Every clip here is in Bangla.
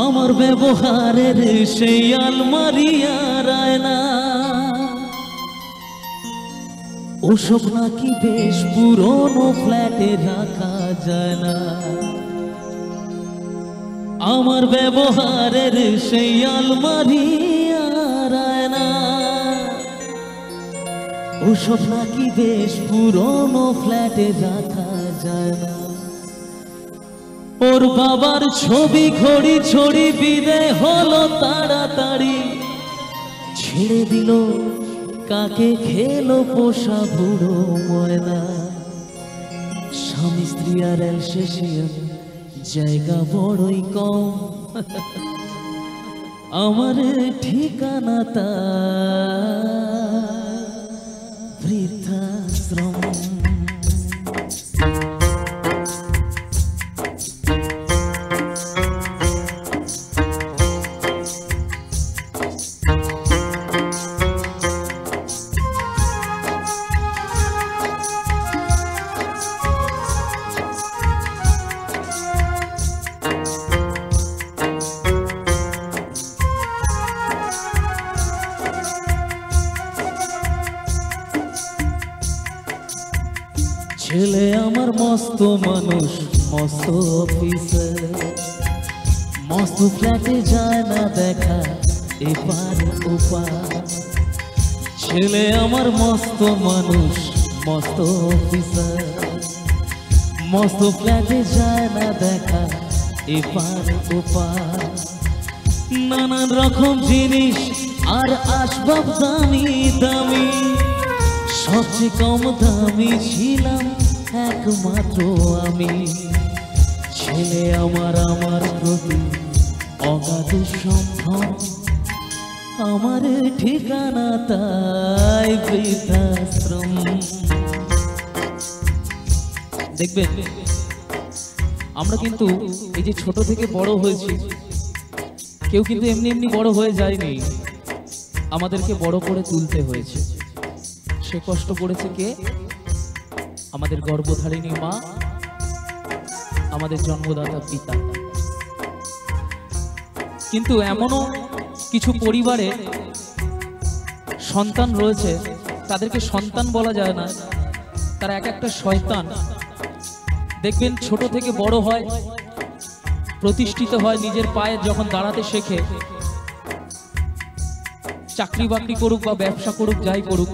আমার ব্যবহারের সেই আলমারি আর আয়না ওসব নাকি বেশ পুরনো ফ্ল্যাটে রাখা যায় না। আমার ব্যবহারের সেই আলমারি আর আয়না ওসব নাকি বেশ পুরনো ফ্ল্যাটে রাখা যায় না। ওর বাবার ছবি ঘড়ি ছড়ি বিদায় হলো তাড়াতাড়ি, ছেড়ে দিল কাকে খেলো পোষা বুড়ো ময়না। স্বামী স্ত্রী আর অ্যালসেশিয়ান জায়গা বড়ই কম, আমার ঠিকানা তা বৃদ্ধাশ্রম। ছেলে আমার মস্ত মানুষ, মস্ত অফিসার, মস্ত ফ্ল্যাটে যায় না দেখা এপার ওপার। ছেলে আমার মস্ত মানুষ, মস্ত অফিসার, মস্ত ফ্ল্যাটে যায় না দেখা এপার ওপার। নানান রকম জিনিস আর আসবাব দামি দামি, সবচেয়ে কম দামি ছিলাম একমাত্র আমি। ছেলে আমার প্রতি অগাধ সম্ভব, আমার ঠিকানা তাই বৃদ্ধাশ্রম। দেখবেন আমরা কিন্তু এই যে ছোট থেকে বড় হয়েছি, কেউ কিন্তু এমনি এমনি বড় হয়ে যায়নি, আমাদেরকে বড় করে তুলতে হয়েছে। সে কষ্ট করেছে কে? আমাদের গর্ভধারিণী মা, আমাদের জন্মদাতা পিতা। কিন্তু এমনও কিছু পরিবারে সন্তান রয়েছে, তাদেরকে সন্তান বলা যায় না, তারা এক একটা শয়তান। দেখবেন ছোট থেকে বড় হয়, প্রতিষ্ঠিত হয়, নিজের পায়ে যখন দাঁড়াতে শেখে, চাকরি বাকরি করুক বা ব্যবসা করুক, যাই করুক,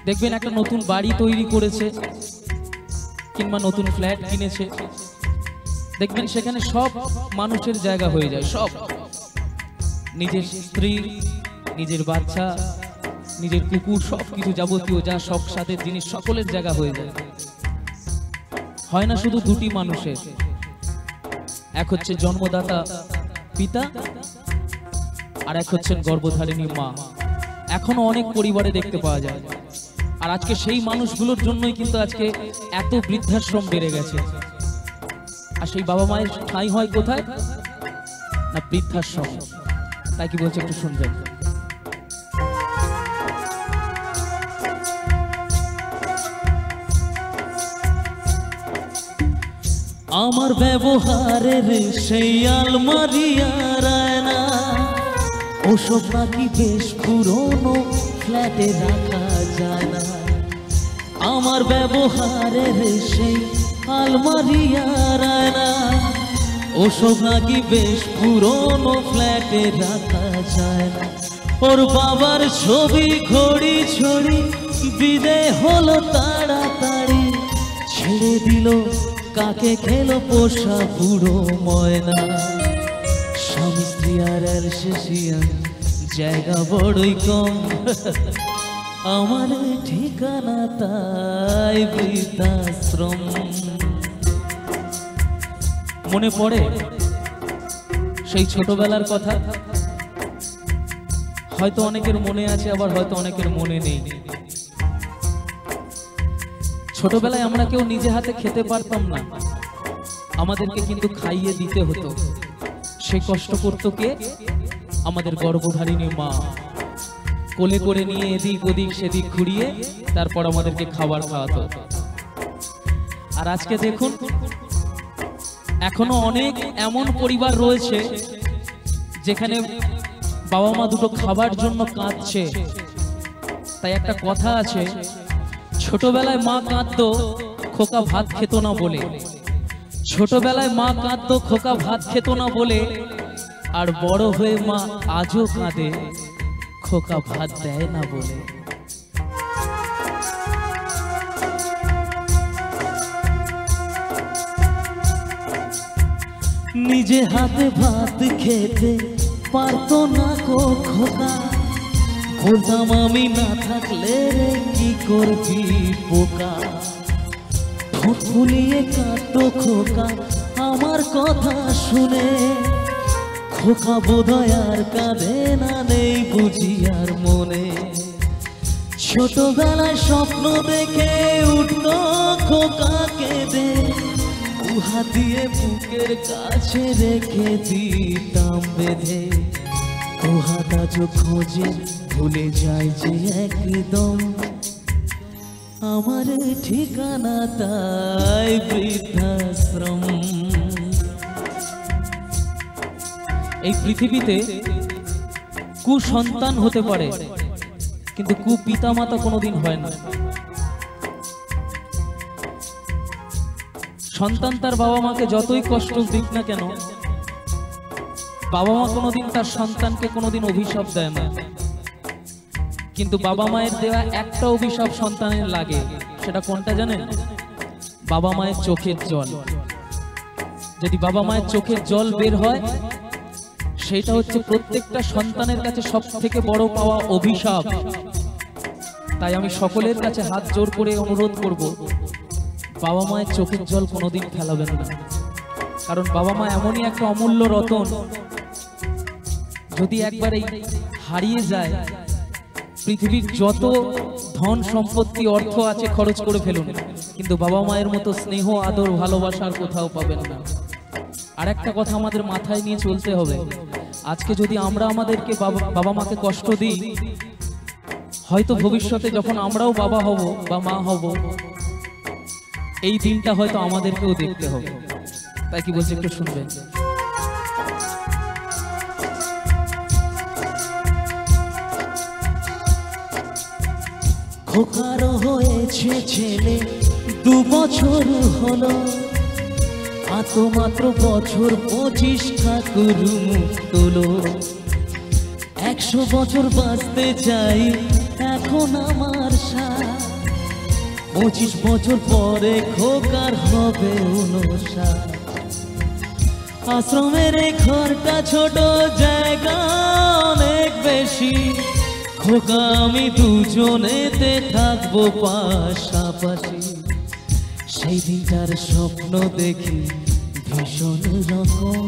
দেখবেন একটা নতুন বাড়ি তৈরি করেছে কিংবা নতুন ফ্ল্যাট কিনেছে, দেখবেন সেখানে সব মানুষের জায়গা হয়ে যায়। সব, নিজের স্ত্রী, নিজের বাচ্চা, নিজের কুকুর, সব কিছু যাবতীয় যা শখ সাথের জিনিস সকলের জায়গা হয়ে যায়। হয় না শুধু দুটি মানুষের, এক হচ্ছে জন্মদাতা পিতা আর এক হচ্ছেন গর্ভধারিণী মা। এখনো অনেক পরিবারে দেখতে পাওয়া যায়। আর আজকে সেই মানুষগুলোর জন্যই কিন্তু আজকে এত বৃদ্ধাশ্রম বেড়ে গেছে। আর সেই বাবা মায়ের ঠাঁই হয় কোথায়? না বৃদ্ধাশ্রম। তাই কি বলছে একটু শুনবেন। আমার ব্যবহারের সেই আলমারি আর আয়না ওসব নাকি বেশ পুরনো ফ্ল্যাটে রাখা যায় না। আমার ব্যবহারের সেই আলমারি আর আয়না ওসব নাকি বেশ পুরনো ফ্ল্যাটে রাখা যায় না। ওর বাবার ছবি ঘড়ি ছড়ি বিদায় হলো তাড়াতাড়ি, ছেড়ে দিল কাকে খেলো পোষা বুড়ো ময়না। স্বামী স্ত্রী আর অ্যালসেশিয়ান জায়গা বড়ই কম, আমার ঠিকানা তাই বৃদ্ধাশ্রম। মনে পড়ে সেই ছোটবেলার কথা, হয়তো অনেকের মনে আছে, আবার হয়তো অনেকের মনে নেই। ছোটবেলায় আমরা কেউ নিজে হাতে খেতে পারতাম না, আমাদেরকে কিন্তু খাইয়ে দিতে হতো। সে কষ্ট করতো কে? আমাদের গর্ভধারিণী মা। কোলে করে নিয়ে এদিক ওদিক সেদিক ঘুরিয়ে তারপর আমাদেরকে খাবার খাওয়াতো। আর আজকে দেখুন এখনো অনেক এমন পরিবার রয়েছে যেখানে বাবা মা দুটো খাবার জন্য কাঁদছে। তাই একটা কথা আছে, ছোটবেলায় মা কাঁদতো খোকা ভাত খেত না বলে, ছোটবেলায় মা কাঁদতো খোকা ভাত খেত না বলে, আর বড় হয়ে মা আজও কাঁদে খোকা ভাত দেয় না বলে। নিজে হাতে ভাত খেতে পারতো না কো খোকা, বলতাম আমি না থাকলে রে কি করবি পোকা। ঠোঁট ফুলিয়ে কাঁদতো খোকা আমার কথা শুনে, খোকা বোধহয় আর কাঁদে না, নেই বুঝি আর মনে। ছোটবেলায় স্বপ্ন দেখে উঠতো খোকা কেঁদে, উহা দিয়ে বুকের কাছে রেখে দিতাম বেঁধে। উহাটা যে খোঁজে ভুলে যায় যে একদম, আমার ঠিকানা তাই বৃদ্ধাশ্রম। এই পৃথিবীতে কুসন্তান হতে পারে কিন্তু কুপিতা মাতা কোনোদিন হয় না। সন্তান তার বাবা মাকে যতই কষ্ট দিক না কেন, বাবা মা কোনোদিন তার সন্তানকে কোনোদিন অভিশাপ দেয় না। কিন্তু বাবা মায়ের দেওয়া একটা অভিশাপ সন্তানের লাগে, সেটা কোনটা জানেন? বাবা মায়ের চোখের জল। যদি বাবা মায়ের চোখের জল বের হয়, সেটা হচ্ছে প্রত্যেকটা সন্তানের কাছে সব থেকে বড় পাওয়া অভিশাপ। তাই আমি সকলের কাছে হাত জোর করে অনুরোধ করব, বাবা মায়ের চোখের জল কোনোদিন ফেলাবেন না। কারণ বাবা মা এমনই একটা অমূল্য রতন, যদি একবার এই হারিয়ে যায়, পৃথিবীর যত ধন সম্পত্তি অর্থ আছে খরচ করে ফেলুন, কিন্তু বাবা মায়ের মতো স্নেহ আদর ভালোবাসা আর কোথাও পাবেন না। আর একটা কথা আমাদের মাথায় নিয়ে চলতে হবে, আজকে যদি আমরা আমাদেরকে বাবা মাকে কষ্ট দিই, হয়তো ভবিষ্যতে যখন আমরাও বাবা হব বা মা হব, এই দিনটা হয়তো আমাদেরকেও দেখতে হবে। তাই কি বলছি একটু শুনবেন। খোকার হয়েছে ছেলে 2 বছর হলো, আত মাত্র বছর 25 ঠাকুর মুখ তোলো। 100 বছর বাঁচতে চাই এখন আমার সাথ, 25 বছর পরে খোকার হবে 59। আশ্রমের এই ঘরটা ছোট, জায়গা অনেক বেশি, খোকা আমি দুজনেতে থাকবো পাশাপাশি। সেই দিনটার স্বপ্ন দেখি ভীষণ রকম,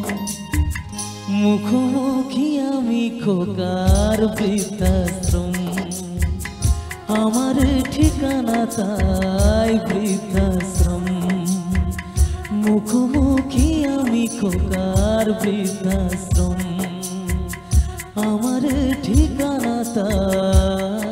মুখোমুখি আমি খোকার বৃদ্ধাশ্রম। আমার ঠিকানা তাই বৃদ্ধাশ্রম, মুখোমুখি আমি খোকার বৃদ্ধাশ্রম। আমার ঠিকানা তাই